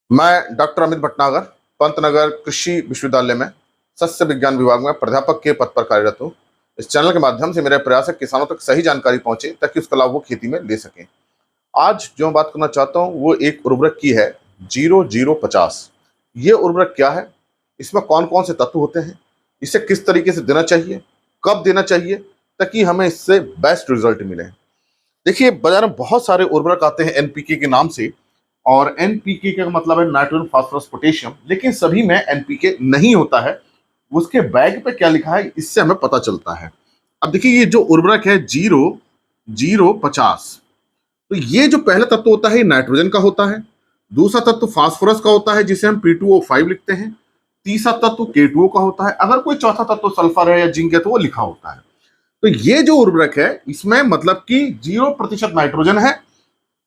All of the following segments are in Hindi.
मैं डॉक्टर अमित भटनागर पंतनगर कृषि विश्वविद्यालय में सस्य विज्ञान विभाग में प्राध्यापक के पद पर कार्यरत हूँ। इस चैनल के माध्यम से मेरा प्रयास है किसानों तक सही जानकारी पहुंचे ताकि उसका लाभ वो खेती में ले सकें। आज जो मैं बात करना चाहता हूँ वो एक उर्वरक की है 0050। ये उर्वरक क्या है, इसमें कौन कौन से तत्व होते हैं, इसे किस तरीके से देना चाहिए, कब देना चाहिए ताकि हमें इससे बेस्ट रिजल्ट मिले। देखिए, बाजार में बहुत सारे उर्वरक आते हैं एनपीके के नाम से, और एनपीके का मतलब है नाइट्रोजन फास्फोरस पोटेशियम, लेकिन सभी में एनपीके नहीं होता है। उसके बैग पे क्या लिखा है इससे हमें पता चलता है। अब देखिए, ये जो उर्वरक है 0050, तो ये जो पहला तत्व होता है ये नाइट्रोजन का होता है, दूसरा तत्व फास्फोरस का होता है जिसे हम P2O5 लिखते हैं, तीसरा तत्व K2O का होता है, अगर कोई चौथा तत्व सल्फर है या जिंक है तो वो लिखा होता है। तो ये जो उर्वरक है इसमें मतलब कि 0% नाइट्रोजन है,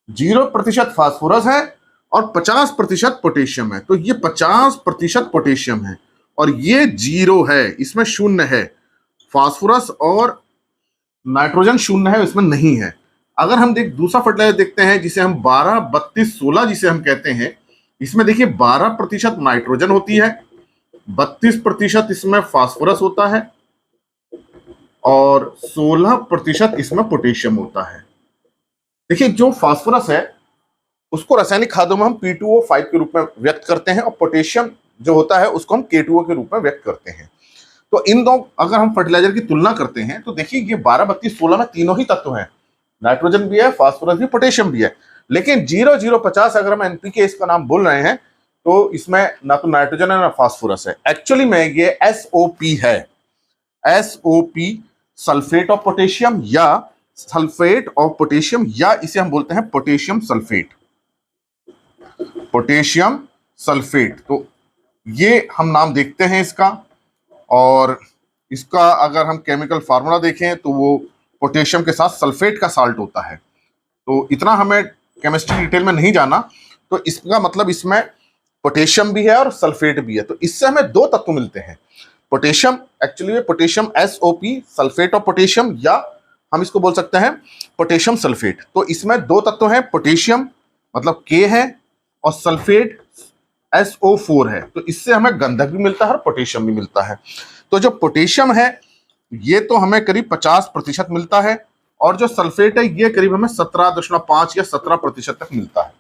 0% फास्फोरस है और 50% पोटेशियम है। तो ये 50% पोटेशियम है और ये 0 है, इसमें 0 है। फास्फोरस और नाइट्रोजन 0 है, इसमें नहीं है। अगर हम दूसरा फर्टिलाइजर देखते हैं जिसे हम 12 32 16 जिसे हम कहते हैं, इसमें देखिए 12% नाइट्रोजन होती है, 32% इसमें फास्फोरस होता है और 16% इसमें पोटेशियम होता है। देखिए, जो फास्फोरस है उसको रासायनिक खादों में हम P2O5 के रूप में व्यक्त करते हैं और पोटेशियम जो होता है उसको हम K2O के रूप में व्यक्त करते हैं। तो इन दो अगर हम फर्टिलाइजर की तुलना करते हैं तो देखिए ये 12 32 16 में तीनों ही तत्व हैं, नाइट्रोजन भी है, फास्फोरस भी, पोटेशियम भी है। लेकिन 0050 अगर हम एनपीके इसका नाम बोल रहे हैं तो इसमें ना तो नाइट्रोजन है ना फास्फोरस है। एक्चुअली में ये SOP है, SOP, सल्फेट ऑफ पोटेशियम या सल्फेट ऑफ पोटेशियम, या इसे हम बोलते हैं पोटेशियम सल्फेट, पोटेशियम सल्फेट। तो ये हम नाम देखते हैं इसका, और इसका अगर हम केमिकल फार्मूला देखें तो वो पोटेशियम के साथ सल्फेट का साल्ट होता है। तो इतना हमें केमिस्ट्री डिटेल में नहीं जाना, तो इसका मतलब इसमें पोटेशियम भी है और सल्फेट भी है। तो इससे हमें दो तत्व मिलते हैं। Potassium actually potassium SOP, sulphate of potassium, या हम इसको बोल सकते हैं पोटेशियम सल्फेट। तो इसमें दो तत्व हैं, पोटेशियम मतलब K है और सल्फेट SO4 है। तो इससे हमें गंधक भी मिलता है और पोटेशियम भी मिलता है। तो जो पोटेशियम है ये तो हमें करीब 50% मिलता है और जो सल्फेट है ये करीब हमें 17.5 या 17% तक मिलता है।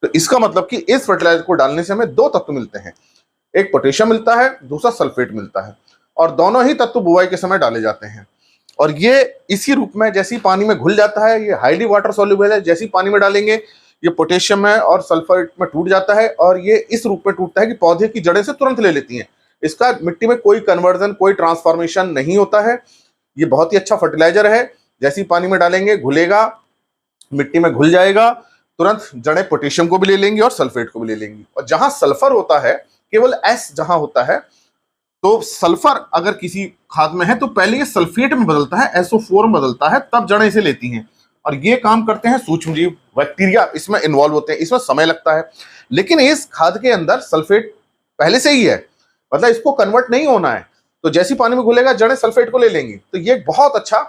तो इसका मतलब कि इस फर्टिलाइजर को डालने से हमें दो तत्व मिलते हैं, एक पोटेशियम मिलता है, दूसरा सल्फेट मिलता है, और दोनों ही तत्व बुआई के समय डाले जाते हैं। और ये इसी रूप में जैसे ही पानी में घुल जाता है, ये हाईली वाटर सॉल्युबल है, जैसे ही पानी में डालेंगे ये पोटेशियम है और सल्फेट में टूट जाता है, और ये इस रूप में टूटता है कि पौधे की जड़ें से तुरंत ले लेती हैं। इसका मिट्टी में कोई कन्वर्जन, कोई ट्रांसफॉर्मेशन नहीं होता है। ये बहुत ही अच्छा फर्टिलाइजर है, जैसे ही पानी में डालेंगे घुलेगा, मिट्टी में घुल जाएगा, तुरंत जड़ें पोटेशियम को भी ले लेंगी और सल्फेट को भी ले लेंगी। और जहां सल्फर होता है, केवल S जहां होता है, तो सल्फर अगर किसी खाद में है तो पहले ये सल्फेट में बदलता है, SO4 में बदलता है, तब जड़ें इसे लेती हैं। और ये काम करते हैं सूक्ष्मजीव, बैक्टीरिया इसमें इन्वॉल्व होते हैं, इसमें समय लगता है। लेकिन इस खाद के अंदर सल्फेट पहले से ही है, मतलब इसको कन्वर्ट नहीं होना है। तो जैसी पानी में घुलेगा जड़ें सल्फेट को ले लेंगी। तो ये बहुत अच्छा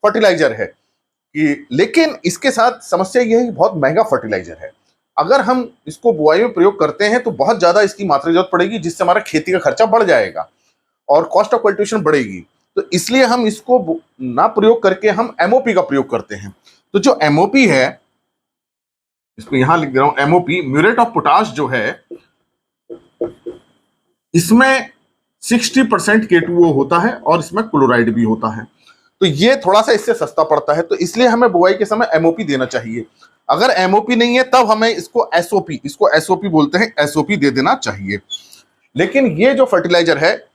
फर्टिलाइजर है कि, लेकिन इसके साथ समस्या यह है कि बहुत महंगा फर्टिलाइजर है। अगर हम इसको बुआई में प्रयोग करते हैं तो बहुत ज्यादा इसकी मात्रा जरूरत पड़ेगी, जिससे हमारा खेती का खर्चा बढ़ जाएगा और कॉस्ट ऑफ कल्टीवेशन बढ़ेगी। तो इसलिए हम इसको ना प्रयोग करके हम MOP का प्रयोग करते हैं। तो जो MOP है, इसको यहां लिख दे रहा हूं, MOP म्यूरेट ऑफ पोटाश जो है, इसमें 60% K2O होता है और इसमें क्लोराइड भी होता है। तो ये थोड़ा सा इससे सस्ता पड़ता है, तो इसलिए हमें बुआई के समय MOP देना चाहिए। अगर MOP नहीं है तब हमें इसको SOP बोलते हैं, SOP दे देना चाहिए। लेकिन ये जो फर्टिलाइजर है,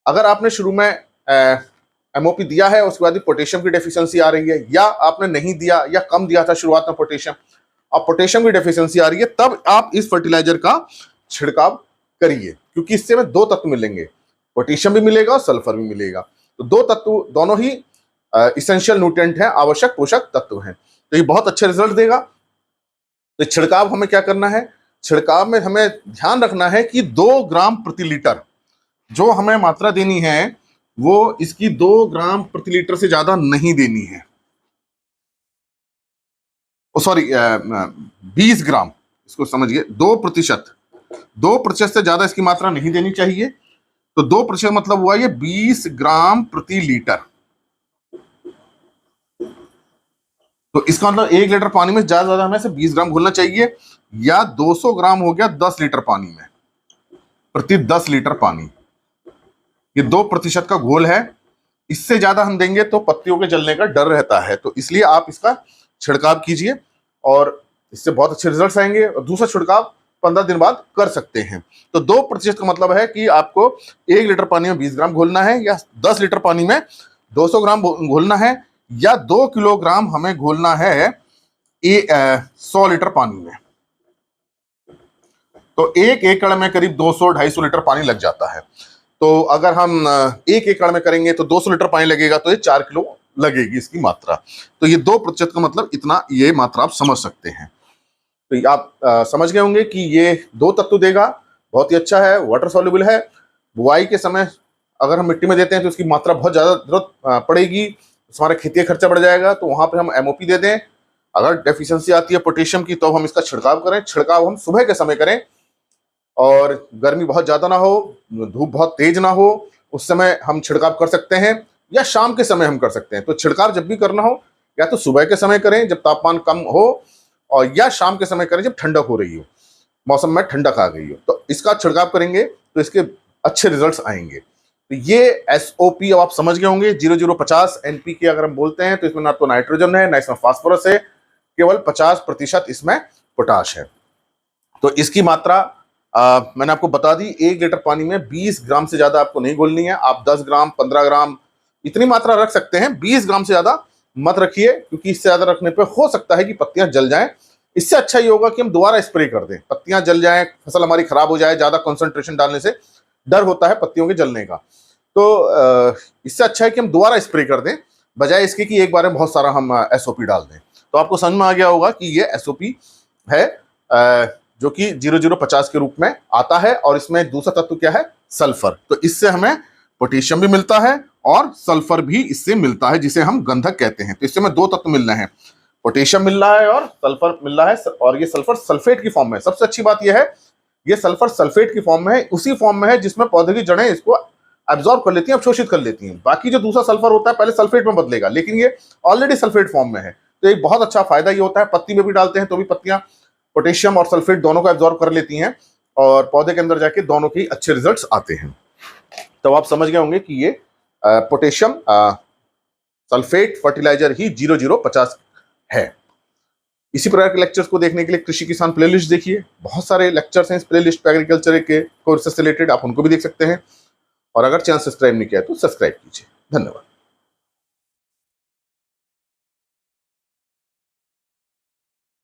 अगर आपने शुरू में MOP दिया है, उसके बाद पोटेशियम की डेफिशिएंसी आ रही है, या आपने नहीं दिया या कम दिया था शुरुआत में पोटेशियम, अब पोटेशियम की डेफिशिएंसी आ रही है, तब आप इस फर्टिलाइजर का छिड़काव करिए, क्योंकि इससे में दो तत्व मिलेंगे, पोटेशियम भी मिलेगा और सल्फर भी मिलेगा। तो दो तत्व दोनों ही इसेंशियल न्यूट्रिएंट हैं, आवश्यक पोषक तत्व हैं। तो ये बहुत अच्छे रिजल्ट देगा। तो छिड़काव हमें क्या करना है, छिड़काव में हमें ध्यान रखना है कि 2 ग्राम प्रति लीटर जो हमें मात्रा देनी है वो इसकी 2 ग्राम प्रति लीटर से ज्यादा नहीं देनी है। सॉरी, 20 ग्राम, इसको समझिए, 2%, 2% से ज्यादा इसकी मात्रा नहीं देनी चाहिए। तो 2% मतलब हुआ ये 20 ग्राम प्रति लीटर। तो इसका मतलब 1 लीटर पानी में ज्यादा ज्यादा हमें से 20 ग्राम घोलना चाहिए, या 200 ग्राम हो गया 10 लीटर पानी में, प्रति 10 लीटर पानी। ये 2% का घोल है। इससे ज्यादा हम देंगे तो पत्तियों के जलने का डर रहता है, तो इसलिए आप इसका छिड़काव कीजिए और इससे बहुत अच्छे रिजल्ट्स आएंगे। और दूसरा छिड़काव 15 दिन बाद कर सकते हैं। तो 2% का मतलब है कि आपको 1 लीटर पानी में 20 ग्राम घोलना है, या 10 लीटर पानी में 200 ग्राम घोलना है, या 2 किलोग्राम हमें घोलना है 100 लीटर पानी में। तो 1 एकड़ में करीब 200-250 लीटर पानी लग जाता है। तो अगर हम 1 एकड़ में करेंगे तो 200 लीटर पानी लगेगा, तो ये 4 किलो लगेगी इसकी मात्रा। तो ये 2% का मतलब इतना, ये मात्रा आप समझ सकते हैं। तो ये आप समझ गए होंगे कि ये 2 तत्व देगा, बहुत ही अच्छा है, वाटर सॉल्युबल है। बुआई के समय अगर हम मिट्टी में देते हैं तो इसकी मात्रा बहुत ज्यादा जरूरत पड़ेगी, तो हमारा खेती का खर्चा बढ़ जाएगा। तो वहां पर हम MOP दे दें। अगर डेफिशिएंसी आती है पोटेशियम की, तो हम इसका छिड़काव करें। छिड़काव हम सुबह के समय करें, और गर्मी बहुत ज्यादा ना हो, धूप बहुत तेज ना हो, उस समय हम छिड़काव कर सकते हैं, या शाम के समय हम कर सकते हैं। तो छिड़काव जब भी करना हो, या तो सुबह के समय करें जब तापमान कम हो, और या शाम के समय करें जब ठंडक हो रही हो, मौसम में ठंडक आ गई हो। तो इसका छिड़काव करेंगे तो इसके अच्छे रिजल्ट्स आएंगे। तो ये SOP अब आप समझ गए होंगे। 0050 NPK अगर हम बोलते हैं तो इसमें ना तो नाइट्रोजन है, ना इसमें फास्फोरस है, केवल 50% इसमें पोटाश है। तो इसकी मात्रा मैंने आपको बता दी, 1 लीटर पानी में 20 ग्राम से ज्यादा आपको नहीं घोलनी है। आप 10 ग्राम 15 ग्राम इतनी मात्रा रख सकते हैं, 20 ग्राम से ज्यादा मत रखिए, क्योंकि इससे ज्यादा रखने पे हो सकता है कि पत्तियां जल जाएं। इससे अच्छा ये होगा कि हम दोबारा स्प्रे कर दें, पत्तियां जल जाएं, फसल हमारी खराब हो जाए। ज्यादा कंसंट्रेशन डालने से डर होता है पत्तियों के जलने का। तो इससे अच्छा है कि हम दोबारा स्प्रे कर दें, बजाय इसके कि एक बार में बहुत सारा हम SOP डाल दें। तो आपको समझ में आ गया होगा कि ये SOP है, जो कि 0050 के रूप में आता है। और इसमें दूसरा तत्व क्या है? सल्फर। तो इससे हमें पोटेशियम भी मिलता है और सल्फर भी इससे मिलता है, जिसे हम गंधक कहते हैं। तो इससे हमें 2 तत्व मिल रहे हैं, पोटेशियम मिल रहा है और सल्फर मिल रहा है। और ये सल्फर सल्फेट की फॉर्म में। सबसे अच्छी बात यह है, ये सल्फर सल्फेट की फॉर्म में है, उसी फॉर्म में है जिसमें पौधे की जड़ें इसको एब्जॉर्ब कर लेती हैं, अवशोषित कर लेती हैं। बाकी जो दूसरा सल्फर होता है पहले सल्फेट में बदलेगा, लेकिन ये ऑलरेडी सल्फेट फॉर्म में है। तो एक बहुत अच्छा फायदा ये होता है। पत्ती में भी डालते हैं तो भी पत्तियां पोटेशियम और सल्फेट दोनों को एब्जॉर्ब कर लेती हैं, और पौधे के अंदर जाके दोनों के अच्छे रिजल्ट्स आते हैं। तो आप समझ गए होंगे कि ये पोटेशियम सल्फेट फर्टिलाइजर ही 0050 है। इसी प्रकार के लेक्चर्स को देखने के लिए कृषि किसान प्लेलिस्ट देखिए, बहुत सारे लेक्चर्स हैं इस प्लेलिस्ट पे एग्रीकल्चर के कोर्सेस से रिलेटेड, आप उनको भी देख सकते हैं। और अगर चैनल सब्सक्राइब नहीं किया तो सब्सक्राइब कीजिए। धन्यवाद।